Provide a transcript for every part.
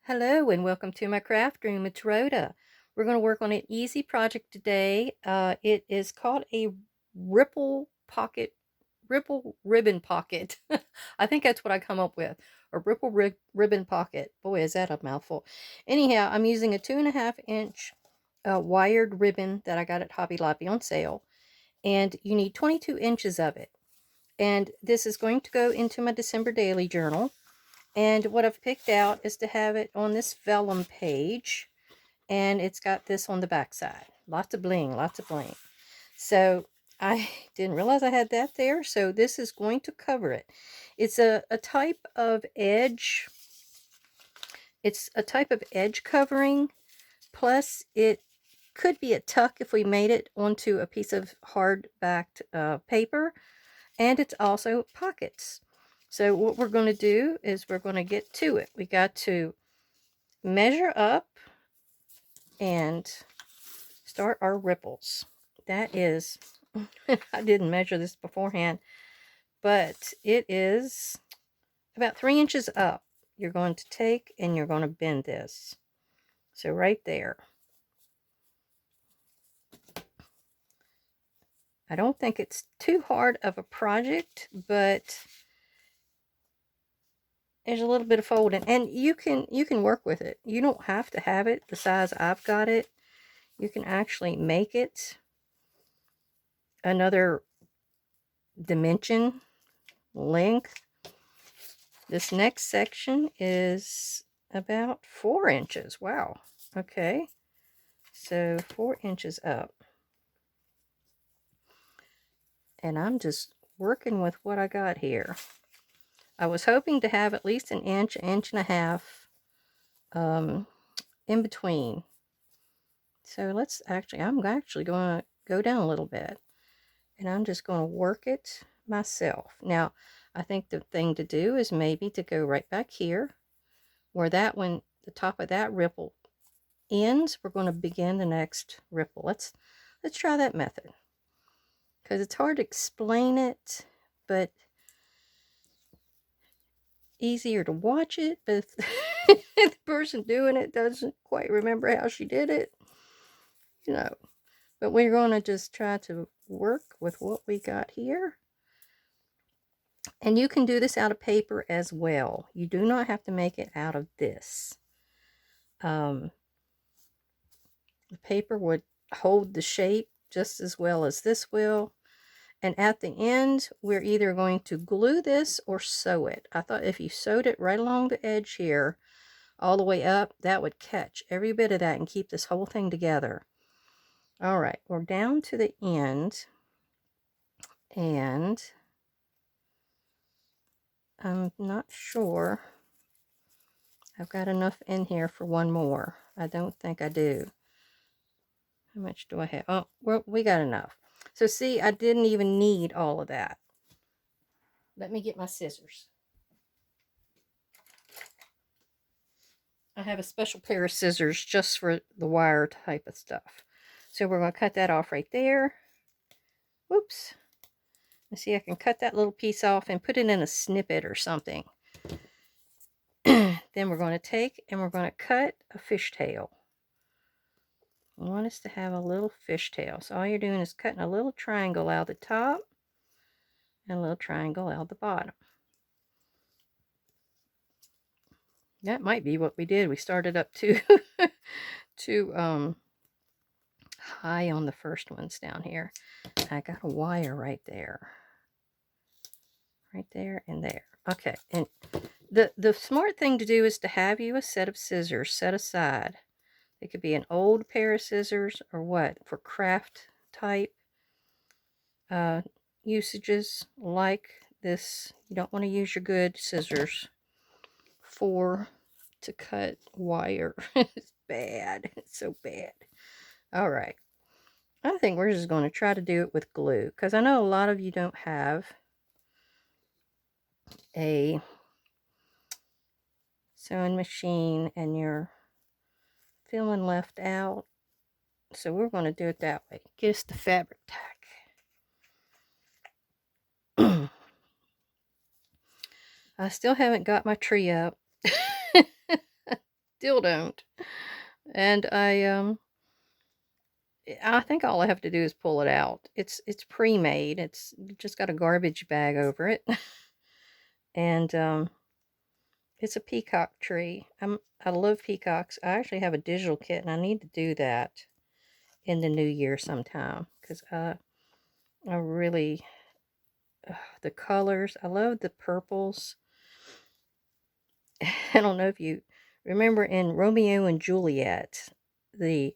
Hello and welcome to my craft room. It's Rhoda. We're going to work on an easy project today. It is called a ripple pocket, ripple ribbon pocket. I think that's what I come up with. A ribbon pocket. Boy, is that a mouthful. Anyhow, I'm using a 2.5 inch wired ribbon that I got at Hobby Lobby on sale. And you need 22 inches of it. And this is going to go into my December daily journal. And what I've picked out is to have it on this vellum page. And it's got this on the back side. Lots of bling, lots of bling. So I didn't realize I had that there. So this is going to cover it. It's a type of edge. It's a type of edge covering. Plus it could be a tuck if we made it onto a piece of hard-backed paper. And it's also pockets. So what we're going to do is we're going to get to it. We got to measure up and start our ripples. That is, I didn't measure this beforehand, but it is about 3 inches up. You're going to take and you're going to bend this. So right there. I don't think it's too hard of a project, but there's a little bit of folding, and you can work with it. You don't have to have it the size I've got it. You can actually make it another dimension, length. This next section is about 4 inches. Wow. Okay. So 4 inches up. And I'm just working with what I got here. I was hoping to have at least an inch, inch and a half in between. So let's actually, I'm actually going to go down a little bit. And I'm just going to work it myself. Now, I think the thing to do is maybe to go right back here where that one, the top of that ripple ends. We're going to begin the next ripple. Let's try that method, because it's hard to explain it, but easier to watch it. But the person doing it doesn't quite remember how she did it, you know. But we're going to just try to work with what we got here. And you can do this out of paper as well. You do not have to make it out of this. The paper would hold the shape just as well as this will. And at the end, we're either going to glue this or sew it. I thought if you sewed it right along the edge here, all the way up, that would catch every bit of that and keep this whole thing together. All right, we're down to the end. And I'm not sure I've got enough in here for one more. I don't think I do. How much do I have? Oh, well, we got enough. So see, I didn't even need all of that. Let me get my scissors. I have a special pair of scissors just for the wire type of stuff. So we're going to cut that off right there. Whoops. Let's see, I can cut that little piece off and put it in a snippet or something. Then we're going to take and we're going to cut a fishtail. I want us to have a little fishtail. So all you're doing is cutting a little triangle out the top and a little triangle out the bottom. That might be what we did. We started up too high on the first ones down here. I got a wire right there. Right there and there. Okay, and the smart thing to do is to have you a set of scissors set aside. It could be an old pair of scissors or what, for craft type usages like this. You don't want to use your good scissors to cut wire. It's bad. It's so bad. All right. I think we're just going to try to do it with glue, because I know a lot of you don't have a sewing machine and you're feeling left out. So we're going to do it that way. Get us the fabric tack. I still haven't got my tree up. still don't. And I think all I have to do is pull it out. It's pre-made. It's just got a garbage bag over it. And it's a peacock tree. I love peacocks. I actually have a digital kit and I need to do that in the new year sometime because I really the colors. I love the purples. I don't know if you remember in Romeo and Juliet, the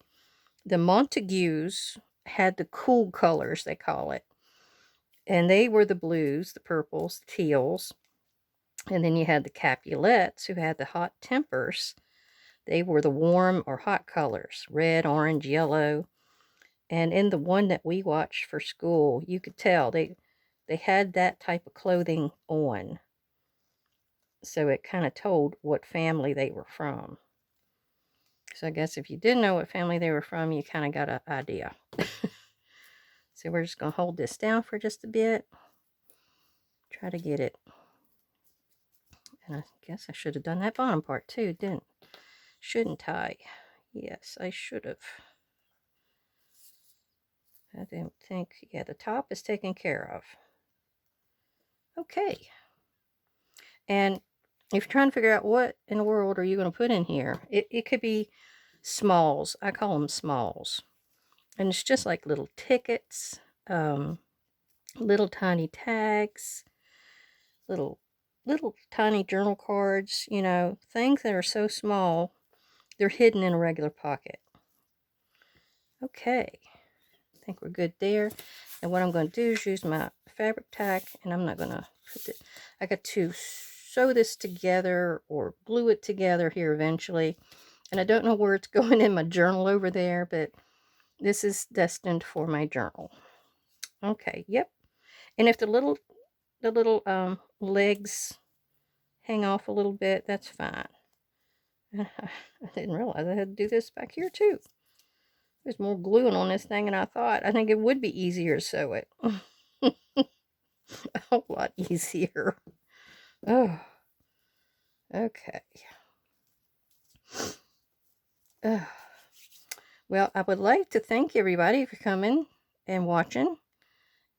Montagues had the cool colors, they call it. And they were the blues, the purples, the teals. And then you had the Capulets who had the hot tempers. They were the warm or hot colors, red, orange, yellow. And in the one that we watched for school, you could tell they had that type of clothing on. So it kind of told what family they were from. So I guess if you didn't know what family they were from, you kind of got an idea. So we're just going to hold this down for just a bit. Try to get it. And I guess I should have done that bottom part too, shouldn't I? Yes, I should have. I didn't think, yeah, the top is taken care of. Okay. And if you're trying to figure out what in the world are you going to put in here, it could be smalls. I call them smalls. And it's just like little tickets, little tiny tags, little tiny journal cards, you know, things that are so small, they're hidden in a regular pocket. Okay. I think we're good there. And what I'm going to do is use my fabric tack, and I'm not going to put it, I got to sew this together or glue it together here eventually. And I don't know where it's going in my journal over there, but this is destined for my journal. Okay, yep. And if the little legs hang off a little bit, that's fine. I didn't realize I had to do this back here too. There's more gluing on this thing than I thought. I think it would be easier to sew it. A whole lot easier. Oh, okay. Well, I would like to thank everybody for coming and watching,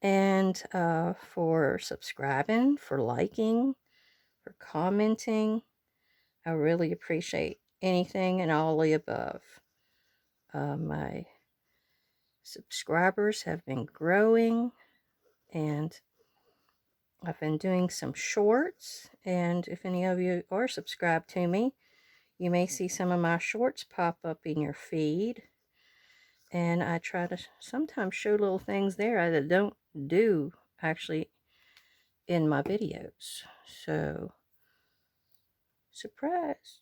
and for subscribing, for liking, for commenting. I really appreciate anything and all the above. My subscribers have been growing, and I've been doing some shorts, and if any of you are subscribed to me, you may see some of my shorts pop up in your feed. And I try to sometimes show little things there that don't do actually in my videos. So, surprise.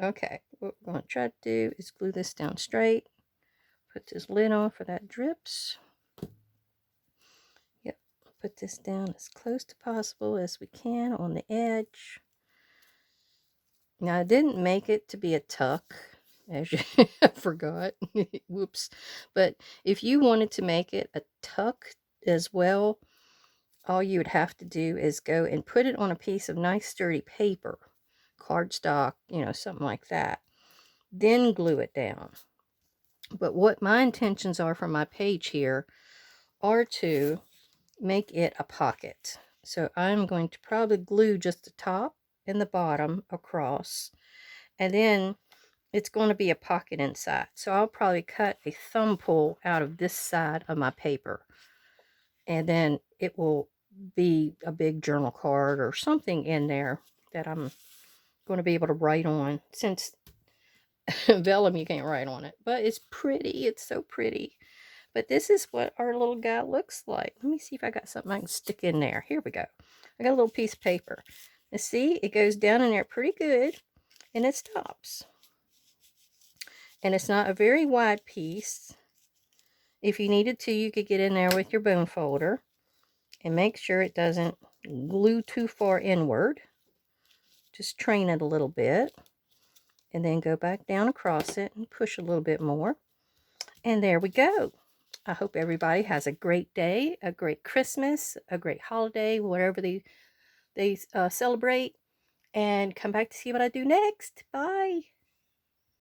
Okay, what we're going to try to do is glue this down straight. Put this lid on for that drips. Yep, put this down as close to possible as we can on the edge. Now, I didn't make it to be a tuck, as you I forgot. Whoops. But if you wanted to make it a tuck as well, all you would have to do is go and put it on a piece of nice sturdy paper, cardstock, you know, something like that. Then glue it down. But what my intentions are for my page here are to make it a pocket. So I'm going to probably glue just the top and the bottom across, and then it's going to be a pocket inside. So I'll probably cut a thumb pull out of this side of my paper, and then it will be a big journal card or something in there that I'm going to be able to write on. Since vellum, you can't write on it, but it's pretty. It's so pretty. But this is what our little guy looks like. Let me see if I got something I can stick in there. Here we go. I got a little piece of paper. And see, it goes down in there pretty good, and it stops. And it's not a very wide piece. If you needed to, you could get in there with your bone folder and make sure it doesn't glue too far inward. Just train it a little bit, and then go back down across it and push a little bit more. And there we go. I hope everybody has a great day, a great Christmas, a great holiday, whatever they celebrate. and come back to see what I do next. Bye.